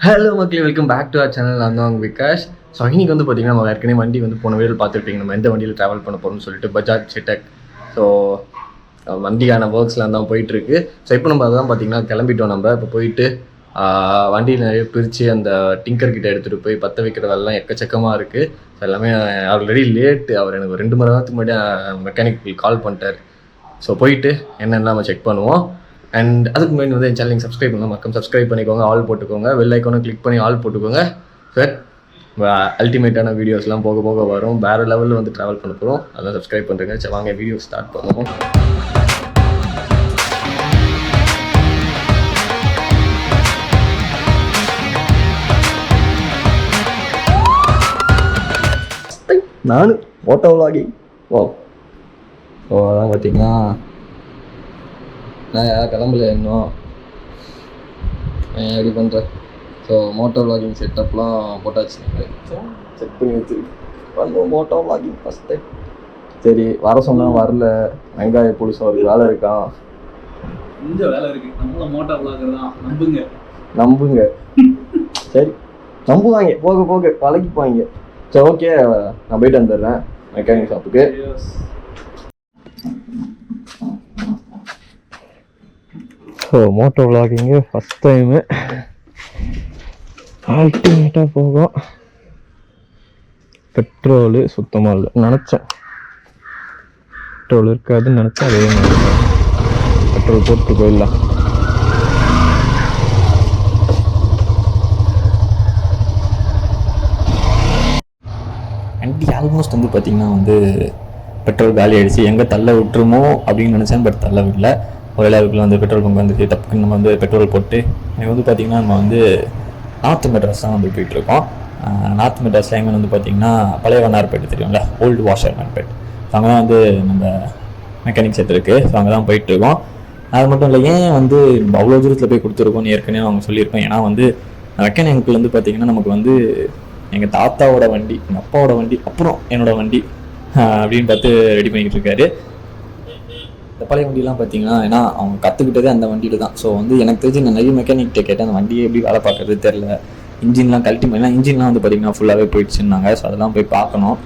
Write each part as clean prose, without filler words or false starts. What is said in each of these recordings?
Hello மக்களே, welcome back to our channel. நான் தான் விகாஷ். ஸோ இன்னைக்கு வந்து பார்த்தீங்கன்னா நம்ம ஏற்கனவே வண்டி வந்து போன வீடியோ பார்த்துருப்பீங்க. நம்ம எந்த வண்டியில் ட்ராவல் பண்ண போகிறோம்னு சொல்லிட்டு பஜாஜ் செட்டக். ஸோ வண்டிக்கான ஒர்க்ஸ்லாம் தான் போயிட்டுருக்கு. ஸோ இப்போ நம்ம அதான் பார்த்தீங்கன்னா கிளம்பிட்டோம். நம்ம இப்போ போயிட்டு வண்டியில் நிறைய பிரித்து அந்த டிங்கர் கிட்ட எடுத்துகிட்டு போய் பற்ற வைக்கிற வேலைலாம் எக்கச்சக்கமாக இருக்குது. ஸோ எல்லாமே ஆல்ரெடி லேட்டு. அவர் எனக்கு 2 மணி நேரத்துக்கு முன்னாடி மெக்கானிக் கால் பண்ணிட்டார். ஸோ போயிட்டு என்னென்ன நம்ம செக் பண்ணுவோம். அண்ட் அதுக்கு முன்னாடி வந்து என் சேனலுக்கு சப்ஸ்கிரைப் பண்ணுங்கள். மக்கள் சப்ஸ்கிரைப் பண்ணிக்கோங்க, ஆல் போட்டுக்கோங்க, பெல் ஐக்கானை கிளிக் பண்ணி ஆல் போட்டுக்கோங்க. சார் அல்டிமேட்டான வீடியோஸ்லாம் போக போக வரும். வேறு லெவலில் வந்து ட்ராவல் பண்ண போகிறோம். அதெல்லாம் சப்ஸ்கிரைப் பண்ணுறேங்க. சரி வாங்க வீடியோ ஸ்டார்ட் பண்ணுவோம். நான் மோட்டோ விளாகிங். ஸோ அதான் பார்த்தீங்கன்னா நான் கிளம்பல இன்னும் எப்படி பண்ணுறேன். ஸோ மோட்டோ விளாகிங் செட்டப்லாம் போட்டாச்சு. செக் பண்ணி வச்சு பண்ணுவோம் மோட்டோ விளாகிங் ஃபஸ்ட் டைம். சரி வர சொன்னால் வரல. வெங்காய புதுசாக ஒரு வேலை இருக்கான். கொஞ்சம் வேலை இருக்குது. நம்மளும் மோட்டோ விளாகர் தான். நம்புங்க. சரி நம்புவாங்க, போக போக பழகிப்பாங்க. சரி ஓகே, நான் போயிட்டு வந்துடுறேன் மெக்கானிக் ஷாப்புக்கு. So Moto vlogging first time அல்டிமேட்டாக போகும். பெட்ரோலு சுத்தமாக இல்லை நினச்சேன். பெட்ரோல் இருக்காதுன்னு நினச்சேன். அதே மாதிரி பெட்ரோல் போட்டு போயிடலாம். வண்டி ஆல்மோஸ்ட் வந்து பார்த்திங்கன்னா வந்து பெட்ரோல் காலி ஆகிடுச்சு. எங்கே தள்ள விட்டுருமோ அப்படின்னு நினச்சேன். பட் தள்ள விடல. ஒரு எல்லாருக்குள்ள வந்து பெட்ரோல் பங்க் வந்துட்டு டப்புக்குன்னு நம்ம வந்து பெட்ரோல் போட்டு எனக்கு வந்து பார்த்திங்கன்னா நம்ம வந்து நார்த் மெட்ராஸ் தான் வந்து போயிட்டுருக்கோம். நார்த் மெட்ராஸில் எங்கே வந்து பார்த்திங்கன்னா பழைய வண்ணார்பேட்டு தெரியும்ல, ஓல்டு வாஷர்மேன்பேட். ஸோ அங்கே தான் வந்து நம்ம மெக்கானிக் செட் இருக்குது. ஸோ அங்கே தான் போயிட்டுருக்கோம். அது மட்டும் இல்லை, ஏன் வந்து அவ்வளோ தூரத்தில் போய் கொடுத்துருக்கோன்னு ஏற்கனவே அவங்க சொல்லியிருக்கோம். ஏன்னா வந்து மெக்கானிக்கில் வந்து பார்த்திங்கன்னா நமக்கு வந்து எங்கள் தாத்தாவோட வண்டி, எங்கள் அப்பாவோட வண்டி, அப்புறம் என்னோடய வண்டி அப்படின்னு பார்த்து ரெடி பண்ணிக்கிட்டு இருக்காரு. இந்த பழைய வண்டியெலாம் பார்த்தீங்கன்னா ஏன்னா அவங்க கற்றுக்கிட்டதே அந்த வண்டியில் தான். ஸோ வந்து எனக்கு தெரிஞ்சு நான் நிறைய மெக்கானிக்கிட்ட கேட்டேன், அந்த வண்டியை எப்படி வேலை பார்க்குறது தெரில, இன்ஜின்லாம் கழட்டி ஏன்னா இன்ஜின்லாம் வந்து பார்த்திங்கன்னா ஃபுல்லாகவே போயிடுச்சுன்னாங்க. ஸோ அதெல்லாம் போய் பார்க்கணும்.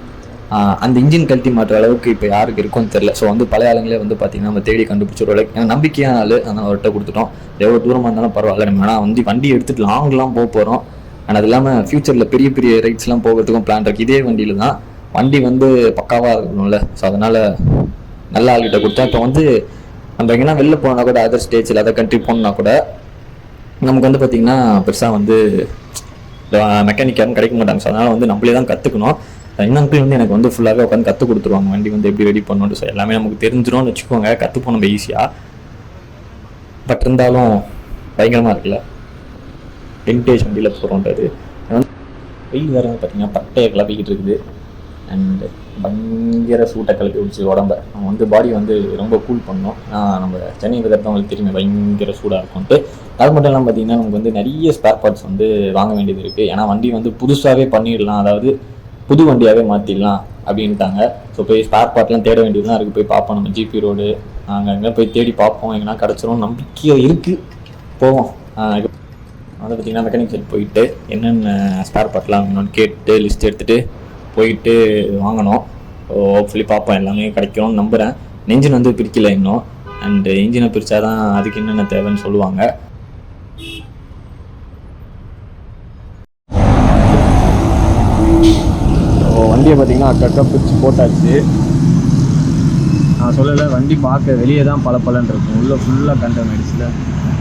அந்த இன்ஜின் கழட்டி மாற்ற அளவுக்கு இப்போ யாருக்கு இருக்குன்னு தெரில. ஸோ வந்து பழைய ஆளுங்களே வந்து பார்த்திங்கன்னா நம்ம தேடி கண்டுபிடிச்ச ஒரு ஏன்னா நம்பிக்கையான ஆள் அதனால் அவர்கிட்ட கொடுத்துட்டோம். எவ்வளோ தூரமாக இருந்தாலும் பரவாயில்ல, நம்ம ஆனால் வந்து வண்டி எடுத்துகிட்டு லாங்லாம் போக போகிறோம். ஆனால் அது இல்லாமல் ஃப்யூச்சரில் பெரிய பெரிய ரைட்ஸ்லாம் போகிறதுக்கும் பிளான் இருக்குது. இதே வண்டியில் தான். வண்டி வந்து பக்காவாக இருக்கணும்ல. ஸோ அதனால் நல்ல ஆள்கிட்ட கொடுத்தா இப்போ வந்து நம்ம எங்கன்னா வெளில போனால் கூட அதர் ஸ்டேட்ஸில் அதர் கண்ட்ரி போனோம்னா கூட நமக்கு வந்து பார்த்திங்கன்னா பெருசாக வந்து மெக்கானிக் யாரும் கிடைக்க மாட்டாங்க. ஸோ அதனால் வந்து நம்மளே தான் கற்றுக்கணும். இன்னும் வந்து எனக்கு வந்து ஃபுல்லாகவே உட்காந்து கற்றுக் கொடுத்துருவாங்க வண்டி வந்து எப்படி ரெடி பண்ணணும். ஸோ எல்லாமே நமக்கு தெரிஞ்சிடும்னு வச்சுக்கோங்க. கற்றுப்போம் நம்ம ஈஸியாக. பட் இருந்தாலும் பயங்கரமாக இருக்குல்ல விண்டேஜ் வண்டியில் போகிறோன்றது. வெயில் வேறு பார்த்திங்கன்னா பட்டையை கிளப்பிக்கிட்டு இருக்குது. அண்டு பயங்கர சூட்டை கிளப்பி விடுச்சு உடம்பை. நம்ம வந்து பாடி வந்து ரொம்ப கூல் பண்ணோம். நம்ம சென்னை இருக்கிறவங்களுக்கு தெரியுமே பயங்கர சூடாக இருக்கும்ட்டு. அது மட்டும் இல்லாமல் பார்த்திங்கன்னா நமக்கு வந்து நிறைய ஸ்பேர் பார்ட்ஸ் வந்து வாங்க வேண்டியது இருக்குது. ஏன்னா வண்டி வந்து புதுசாகவே பண்ணிடலாம், அதாவது புது வண்டியாகவே மாற்றிடலாம் அப்படின்ட்டாங்க. ஸோ போய் ஸ்பேர் பார்ட்லாம் தேட வேண்டியதுலாம் இருக்குது. போய் பார்ப்போம். நம்ம ஜிபி ரோடு அங்கே எங்கே போய் தேடி பார்ப்போம். எங்கன்னா கிடச்சிரும் நம்பிக்கையாக இருக்குது. போவோம். வந்து பார்த்திங்கன்னா மெக்கானிக் செட் போயிட்டு என்னென்ன ஸ்பேர் பார்ட்லாம் வேணும்னு கேட்டு லிஸ்ட் எடுத்துகிட்டு போயிட்டு வாங்கணும். ஸோ ஹோப்ஃபுல்லி பார்ப்போம் எல்லாமே கிடைக்கும்னு நம்புகிறேன். இன்ஜின் வந்து பிரிக்கலை இன்னும். அண்டு இன்ஜினை பிரித்தா தான் அதுக்கு என்னென்ன தேவைன்னு சொல்லுவாங்க. வண்டியை பார்த்திங்கன்னா அக்கா பிரித்து போட்டாச்சு. நான் சொல்லலை, வண்டி பார்க்க வெளியே தான் பலன்னு இருக்கும். உள்ளே ஃபுல்லாக கண்டம் ஆயிடுச்சுல.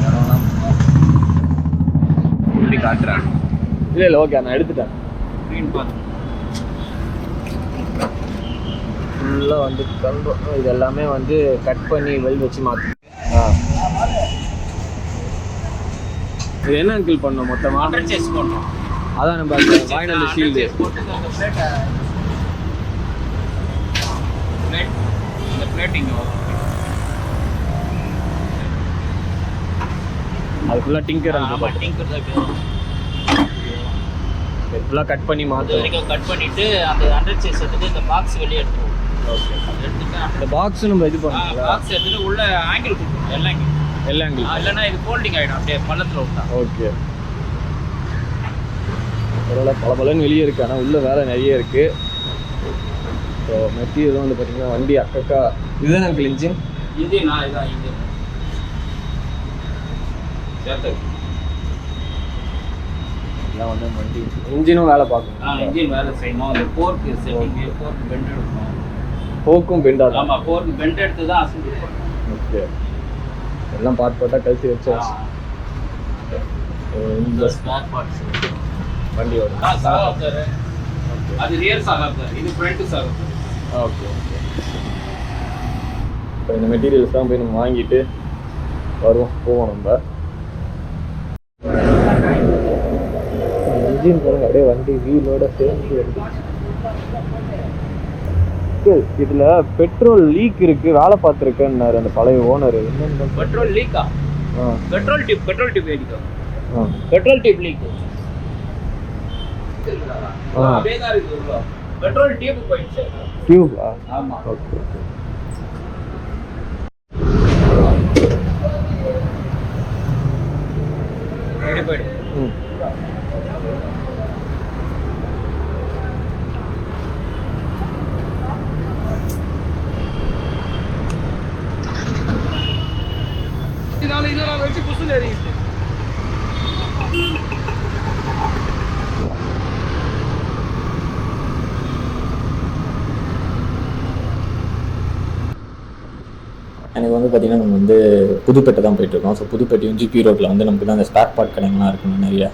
இடம்லாம் எப்படி காட்டுறேன். இல்லை ஓகே, நான் எடுத்துட்டேன். ஸ்க்ரீன் பார்த்து ஃபுல்லாக வந்து கண்டோம். இது எல்லாமே வந்து கட் பண்ணி வெல் வச்சு மாற்றணும். இது என்ன அங்கிள் பண்ணோம் மொத்தமாக சேஸ் பண்ணோம். அதான் நம்ம அந்த வாங்கின ஷீல்டு இந்த பிளேட்டிங் அது ஃபுல்லாக டிங்கர் டிங்கர் தான் ஃபுல்லாக கட் பண்ணி மாற்றணும். கட் பண்ணிவிட்டு அந்த 100 சேஸ் எடுத்துட்டு இந்த பாக்ஸ் வெளியே எடுத்துருவோம். ஓகே, இந்த பாக்ஸ் நம்ம இது பண்ணுவோம். பாக்ஸ் எடுத்துட்டு உள்ள ஆங்கிள் கொடுக்கணும். எல்லா ஆங்கிள் இல்லைன்னா இது ஃபோல்டிங் ஆகிடும் அப்படியே பள்ளத்தில் விட்டா. ஓகே, நல்லா பலன்னு வெளியே இருக்குது, ஆனால் உள்ளே வேலை நிறைய இருக்குது. ஸோ மெட்டீரியலும் வந்து பார்த்திங்கன்னா வண்டி அக்கா இதுதான் எனக்கு இன்ஜின் இதான் இன்ஜின் எல்லாம் வந்து வண்டி இன்ஜினும் வேலை பார்க்கணும். இன்ஜின் வேலை செய்யணும். அந்த போர்க்கு செட்டிங்கு, போர்க்கு பெண்ட் எடுக்கணும். போக்கும் பெண்டாக தான். ஆமாம், போர்க்கு பெண்ட் எடுத்து தான் அசம்பிள் பண்ணணும். ஓகே, எல்லாம் பார்ட் கழிச்சு வச்சாச்சு. இந்த ஸ்பேர் பார்ட்ஸ் வண்டியோட சார் அது ரியர் சார், இது ஃப்ரண்ட் சார். Okay okay. இப்போ இந்த மெட்டீரியல்ஸ் தான் போய் நம்ம வாங்கிட்டு போவோம். நம்ம இன்ஜின் பாருங்க அப்படியே வண்டி வீலோட சேர்ந்து வருது. இதில் பெட்ரோல் லீக் இருக்குது, வேலை பார்த்துருக்கேன்னாரு அந்த பழைய ஓனர். என்னென்ன பெட்ரோல் லீக்கா? பெட்ரோல் டியூப் ஏடிக்கும். பெட்ரோல் டியூப் லீக் அப்படியே தான் இருக்கு. பெட்ரோல் டியூப் போயிடுச்சு. டியூபா? ஆமா. Okay okay. ரெடி போயிடு. இதனால வச்சு புசுல ஏறிட்டு எனக்கு வந்து பார்த்திங்கன்னா நம்ம வந்து புதுப்பேட்டை தான் போயிட்டுருக்கோம். ஸோ புதுப்பேட்டையும் ஜிபி ரோட்டில் வந்து நமக்கு தான் அந்த ஸ்பேர் பார்ட் கடைங்கள்லாம் இருக்குன்னு நிறையா.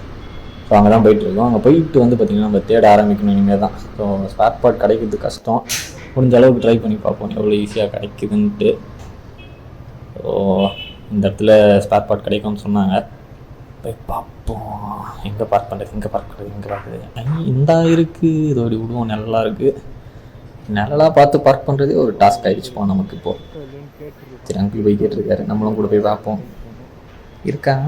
ஸோ அங்கே தான் போயிட்டுருக்கோம். அங்கே போயிட்டு வந்து பார்த்திங்கன்னா நம்ம தேட ஆரம்பிக்கணும் இனிமேல் தான். ஸோ ஸ்பேர் பார்ட் கிடைக்கிறது கஷ்டம், முடிஞ்ச அளவுக்கு ட்ரை பண்ணி பார்ப்போம் எவ்வளோ ஈஸியாக கிடைக்குதுன்ட்டு. ஸோ இந்த இடத்துல ஸ்பேர் பார்ட் கிடைக்கும்னு சொன்னாங்க, போய் பார்ப்போம். எங்கே பார்க் பண்ணுறது இந்த இருக்குது, இது ஒரு விடுவோம். நல்லா இருக்குது, நிழலாக பார்த்து பார்க் பண்ணுறதே ஒரு டாஸ்க் ஆகிடுச்சுப்போம் நமக்கு இப்போது. சரி, அங்கிள் போய் கேட்டிருக்காரு, நம்மளும் கூட போய் பார்ப்போம். இருக்காங்க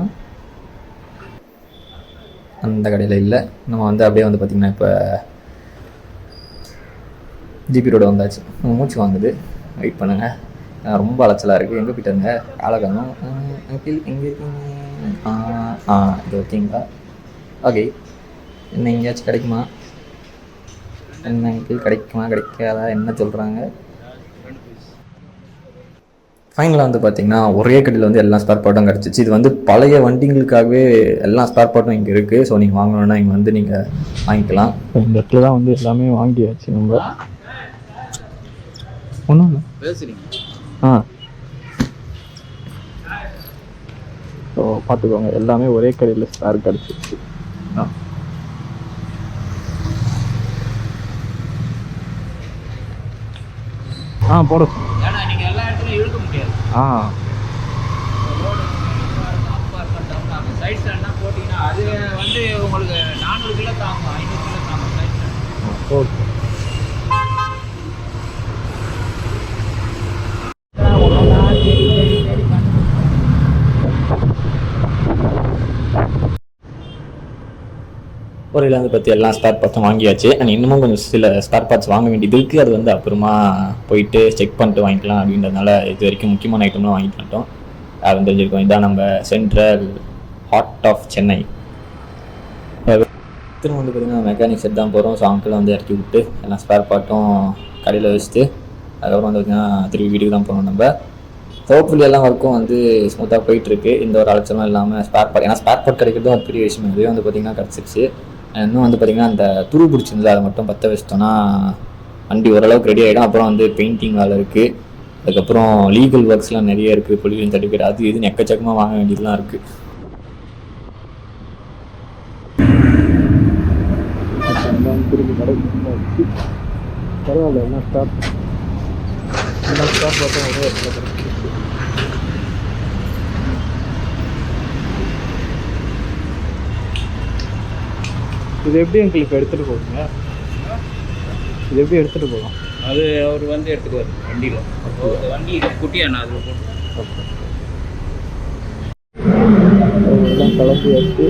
அந்த கடையில் இல்லை. நம்ம வந்து அப்படியே வந்து பார்த்திங்கன்னா இப்போ ஜிபி ரோடு வந்தாச்சு. மூச்சு வாங்குது, வெயிட் பண்ணுங்கள். ரொம்ப அலைச்சலாக இருக்குது. எங்கே போயிட்டாருங்க காலகாலம்? அங்கிள் எங்கே இருக்கீங்க? இது ஓகேங்களா? ஓகே, என்ன எங்கேயாச்சும் கிடைக்குமா? என்ன அங்கிள் கிடைக்காதா? என்ன சொல்கிறாங்க? ஃபைனலாக வந்து பார்த்திங்கன்னா ஒரே கடையில் வந்து எல்லா ஸ்பேர் பார்ட்டும் கிடச்சிச்சு. இது வந்து பழைய வண்டிங்களுக்காகவே எல்லா ஸ்பேர் பார்ட்டும் இங்கே இருக்குது. ஸோ நீங்கள் வாங்கணுன்னா இங்கே வந்து நீங்கள் வாங்கிக்கலாம். இந்த இடத்துல தான் வந்து எல்லாமே வாங்கியாச்சு நம்ம. ஒன்றும் இல்லை பேசுறீங்க. ஸோ பார்த்துக்கோங்க, எல்லாமே ஒரே கடையில் ஸ்பேர் கிடச்சிச்சு. போடும். ஏன்னா நீங்க எல்லா இடத்துலயும் இழுக்க முடியாது. சைட் ஸ்டாண்ட்னா போட்டிங்கன்னா அது வந்து உங்களுக்கு 400 கிலோ தாங்கும், 500 கிலோ தாங்கும் சைட் ஸ்டாண்ட். ஓகே. பொருளில் வந்து பற்றி எல்லாம் ஸ்பேர் பார்ட்ஸும் வாங்கியாச்சு. அண்ட் இன்னமும் கொஞ்சம் சில ஸ்பேர் பார்ட்ஸ் வாங்க வேண்டியது இருக்குது. அது வந்து அப்புறமா போயிட்டு செக் பண்ணிட்டு வாங்கிக்கலாம் அப்படின்றதுனால இது வரைக்கும் முக்கியமான ஐட்டம்லாம் வாங்கிட்டு வந்துட்டோம். யாரும் தெரிஞ்சிருக்கோம், இதான் நம்ம சென்ட்ரல் ஹார்ட் ஆஃப் சென்னை. திரும்ப வந்து பார்த்திங்கன்னா மெக்கானிக் செட் தான் போகிறோம். ஸோ அங்கிள் வந்து இறக்கி விட்டு எல்லாம் ஸ்பேர் பார்ட்டும் கடையில் வச்சுட்டு அதுக்கப்புறம் வந்து பார்த்திங்கன்னா திருப்பி வீட்டுக்கு தான் போகணும் நம்ம. ஹோப்ஃபுல்லி எல்லாம் ஒர்க்கும் வந்து ஸ்மூத்தாக போயிட்டுருக்கு, இந்த ஒரு அலட்சலும் இல்லாமல். ஸ்பேர் பார்ட், ஏன்னா ஸ்பேர் பார்ட் கிடைக்கிறதும் ஒரு பெரிய விஷயம். இதுவே வந்து பார்த்திங்கன்னா கிடச்சிருச்சு. இன்னும் வந்து பார்த்திங்கன்னா அந்த துரு பிடிச்சிருந்தது, அதை மட்டும் பற்ற வச்சிட்டோன்னா வண்டி ஓரளவுக்கு ரெடி ஆகிடும். அப்புறம் வந்து பெயிண்டிங் வேலை இருக்குது, அதுக்கப்புறம் லீகல் ஒர்க்ஸ்லாம் நிறைய இருக்குது, பொல்யூஷன் சர்டிஃபிகேட் அது இதுன்னு எக்கச்சக்கமாக வாங்க வேண்டியதுலாம் இருக்குது. திரும்பி கடைக்கு பரவாயில்ல, என்ன ஸ்டாப் பார்த்தா ஒரே இடத்துல கிடைச்சிருக்கு. இது எப்படி எங்களுக்கு எடுத்துகிட்டு போகுங்க? இது எப்படி எடுத்துகிட்டு போகலாம்? அது அவர் வந்து எடுத்துக்குவார் வண்டியில். வண்டி குட்டியாண்ணா அதில் போட்டு. ஓகே, எல்லாம் கலந்து வச்சு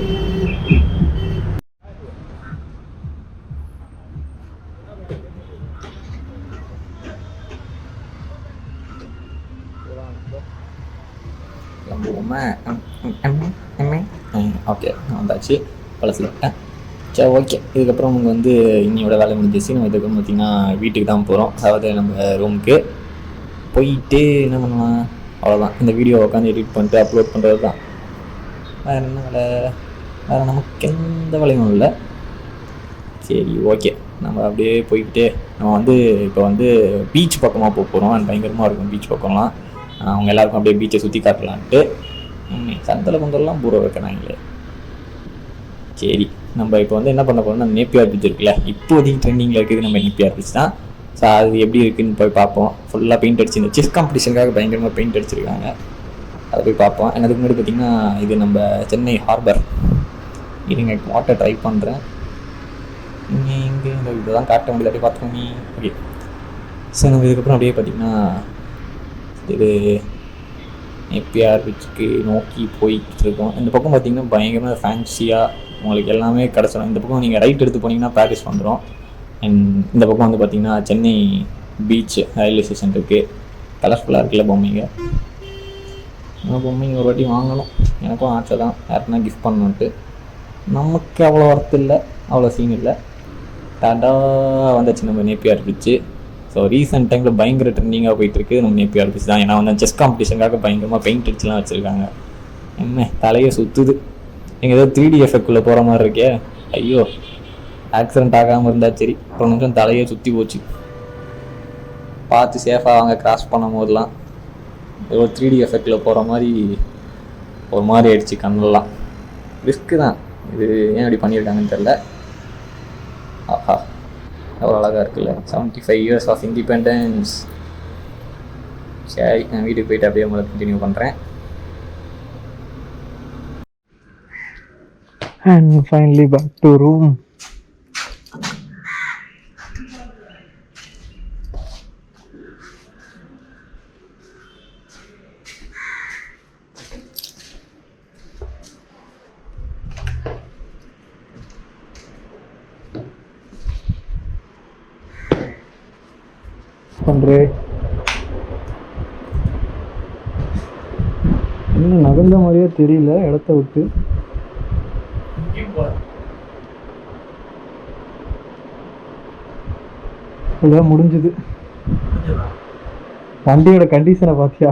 ஓகே வந்தாச்சு. பழசில் சரி ஓகே. இதுக்கப்புறம் நமக்கு வந்து இன்னையோட வேலை முடிஞ்சிச்சு. நம்ம இதுக்கப்புறம் பார்த்திங்கன்னா வீட்டுக்கு தான் போகிறோம். அதாவது நம்ம ரூமுக்கு போயிட்டு என்ன பண்ணலாம், அவ்வளோதான். இந்த வீடியோ உட்காந்து எடிட் பண்ணிட்டு அப்லோட் பண்ணுறது தான். வேறு என்ன வேலை, வேறு நமக்கு எந்த வேலையும் இல்லை. சரி ஓகே, நம்ம அப்படியே போய்கிட்டே நம்ம வந்து இப்போ வந்து பீச் பக்கமாக போக போகிறோம். அது பயங்கரமாக இருக்கும் பீச் பக்கம்லாம். அவங்க எல்லாருக்கும் அப்படியே பீச்சை சுற்றி காட்டலான்ட்டு சந்தல பந்தல்லாம் பூரா வைக்கிறாங்களே. சரி, நம்ம இப்போ வந்து என்ன பண்ண போகிறோம்னா நேப்பியார் பீச் இருக்குல்ல, இப்போதைக்கு ட்ரெண்டிங்கில் இருக்குது நம்ம நேப்பியார் பீச் தான். ஸோ அது எப்படி இருக்குதுன்னு போய் பார்ப்போம். ஃபுல்லாக பெயிண்ட் அடிச்சு இந்த செஸ் காம்படிஷனுக்காக பயங்கரமாக பெயிண்ட் அடிச்சிருக்காங்க. அதை போய் பார்ப்போம். அதுக்கு முன்னாடி பார்த்திங்கன்னா இது நம்ம சென்னை ஹார்பர். இருங்க வாட்டர் ட்ரை பண்ணுறேன். இங்கே இந்த இதை தான் காட்ட முடியல, அப்படியே பார்த்துக்கோங்க. ஓகே, ஸோ நம்ம இதுக்கப்புறம் அப்படியே பார்த்திங்கன்னா இது நேப்பியார் பீச்சுக்கு நோக்கி போய்கிட்டு இருக்கோம். இந்த பக்கம் பார்த்திங்கன்னா பயங்கரமாக ஃபேன்சியாக உங்களுக்கு எல்லாமே கிடச்சிடும். இந்த பக்கம் நீங்கள் ரைட் எடுத்து போனீங்கன்னா பாரிஸ் வந்துடும். அண்ட் இந்த பக்கம் வந்து பார்த்திங்கன்னா சென்னை பீச் ரயில்வே ஸ்டேஷன் இருக்குது. கலர்ஃபுல்லாக இருக்குல்ல பொம்மைங்க. பொம்மைங்க ஒரு வாட்டி வாங்கணும். எனக்கும் ஆசை தான் யாருக்குன்னா கிஃப்ட் பண்ணணுன்ட்டு. நமக்கு அவ்வளோ ஒர்த் இல்லை, அவ்வளோ சீன் இல்லை. டாடா வந்துச்சு நம்ம நேப்பியார் பீச்சு. ஸோ ரீசெண்ட் டைமில் பயங்கர ட்ரெண்டிங்காக போயிட்டுருக்கு நம்ம நேப்பியார் பீச் தான். ஏன்னா வந்து செஸ் காம்படிஷனுக்காக பயங்கரமாக பெயிண்ட் அடிச்சுலாம் வச்சுருக்காங்க. என்ன தலையை சுற்றுது. நீங்கள் ஏதோ 3D எஃபெக்ட்குள்ளே போகிற மாதிரி இருக்கே. ஐயோ, ஆக்சிடென்ட் ஆகாமல் இருந்தால் சரி. அப்புறம் நிமிஷம் தலையே சுற்றி போச்சு. பார்த்து சேஃபாக வாங்க கிராஸ் பண்ணும் போதெல்லாம். ஏதோ 3D எஃபெக்டில் போகிற மாதிரி ஒரு மாதிரி ஆயிடுச்சு கண்ணெல்லாம். ரிஸ்க்கு தான் இது, ஏன் அப்படி பண்ணியிருக்காங்கன்னு தெரில. ஆஹா, எவ்வளோ அழகாக இருக்குல்ல. 75 years ஆஃப் இண்டிபெண்டன்ஸ். சரி, நான் வீட்டுக்கு போயிட்டு அப்படியே உங்களை கண்டினியூ பண்ணுறேன். And finally back to room. இன்னும் நகர்ந்த மாதிரியே தெரியல இடத்த விட்டு. இதான் முடிஞ்சது. வண்டியோட கண்டிஷனை பார்த்தியா?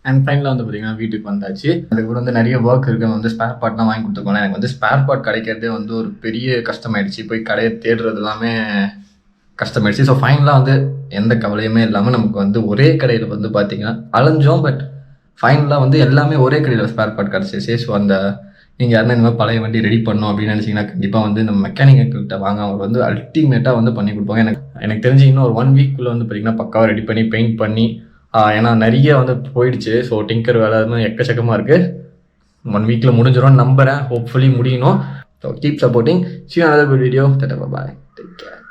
அண்ட் ஃபைனலாக வந்து பார்த்தீங்கன்னா வீட்டுக்கு வந்தாச்சு. அதுக்கப்புறம் வந்து நிறைய ஒர்க் இருக்குது. வந்து ஸ்பேர் பார்ட்லாம் வாங்கி கொடுத்துருக்கோம். எனக்கு வந்து ஸ்பேர் பார்ட் கிடைக்கிறதே வந்து ஒரு பெரிய கஷ்டமாயிடுச்சு. போய் கடையை தேடுறது எல்லாமே கஷ்டமாயிடுச்சு. ஸோ ஃபைனலாக வந்து எந்த கவலையுமே இல்லாமல் நமக்கு வந்து ஒரே கடையில் வந்து பார்த்தீங்கன்னா அலைஞ்சோம். பட் ஃபைனலாக வந்து எல்லாமே ஒரே கடையில் ஸ்பேர் பார்ட் கிடச்சிச்சு. ஸோ அந்த நீங்கள் யாருன்னா இந்த மாதிரி பழைய வண்டி ரெடி பண்ணணும் அப்படின்னு நினச்சிங்கன்னா கண்டிப்பாக வந்து நம்ம மெக்கானிக்கிட்ட வாங்க. அவங்க வந்து அல்டிமேட்டாக வந்து பண்ணி கொடுப்பாங்க. எனக்கு தெரிஞ்சு இன்னும் ஒரு 1 வீக்குள்ளே வந்து பார்த்திங்கன்னா பக்காவாக ரெடி பண்ணி பெயிண்ட் பண்ணி, ஏன்னா நிறைய வந்து போயிடுச்சு. ஸோ டிங்கர் வேலை அது எக்கச்சக்கமாக இருக்குது. 1 வீக்கில் முடிஞ்சிடும் நம்புகிறேன். ஹோப்ஃபுல்லி முடியணும். So keep supporting. See you another good video. Bye. Take care.